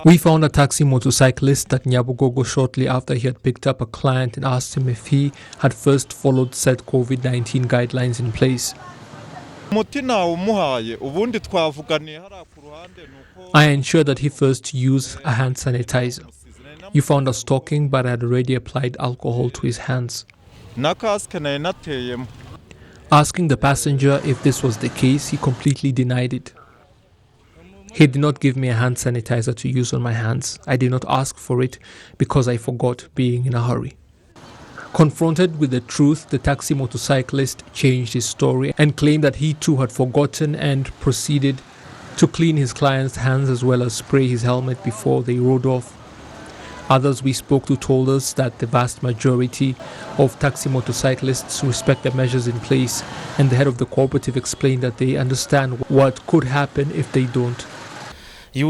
We found a taxi motorcyclist at Nyabugogo shortly after he had picked up a client and asked him if he had first followed said COVID-19 guidelines in place. I ensured that he first used a hand sanitizer. You found us talking, but I had already applied alcohol to his hands. Asking the passenger if this was the case, he completely denied it. He did not give me a hand sanitizer to use on my hands. I did not ask for it because I forgot, being in a hurry. Confronted with the truth, the taxi motorcyclist changed his story and claimed that he too had forgotten and proceeded to clean his client's hands as well as spray his helmet before they rode off. Others we spoke to told us that the vast majority of taxi motorcyclists respect the measures in place, and the head of the cooperative explained that they understand what could happen if they don't. They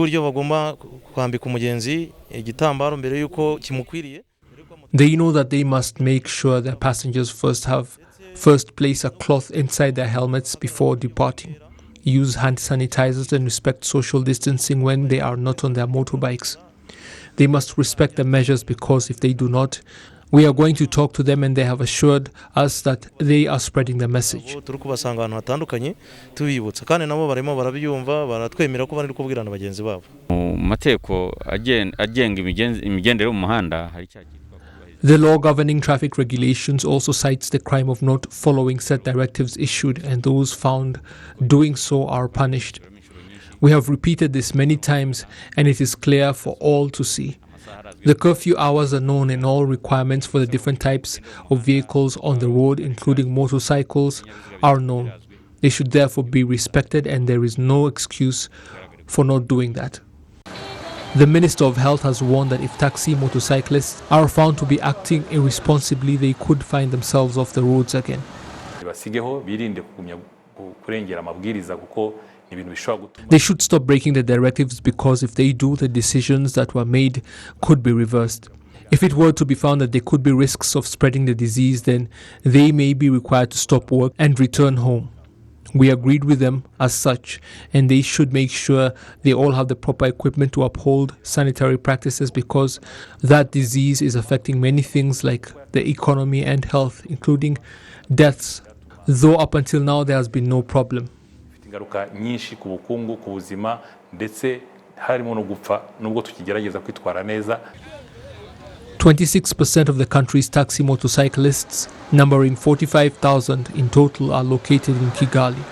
know that they must make sure their passengers first place a cloth inside their helmets before departing, use hand sanitizers and respect social distancing when they are not on their motorbikes. They must respect the measures because if they do not, we are going to talk to them, and they have assured us that they are spreading the message. The law governing traffic regulations also cites the crime of not following set directives issued, and those found doing so are punished. We have repeated this many times, and it is clear for all to see. The curfew hours are known, and all requirements for the different types of vehicles on the road, including motorcycles, are known. They should therefore be respected, and there is no excuse for not doing that. The Minister of Health has warned that if taxi motorcyclists are found to be acting irresponsibly, they could find themselves off the roads again. They should stop breaking the directives because if they do, the decisions that were made could be reversed. If it were to be found that there could be risks of spreading the disease, then they may be required to stop work and return home. We agreed with them as such, and they should make sure they all have the proper equipment to uphold sanitary practices because that disease is affecting many things like the economy and health, including deaths, though up until now there has been no problem. 26% of the country's taxi motorcyclists, numbering 45,000 in total, are located in Kigali.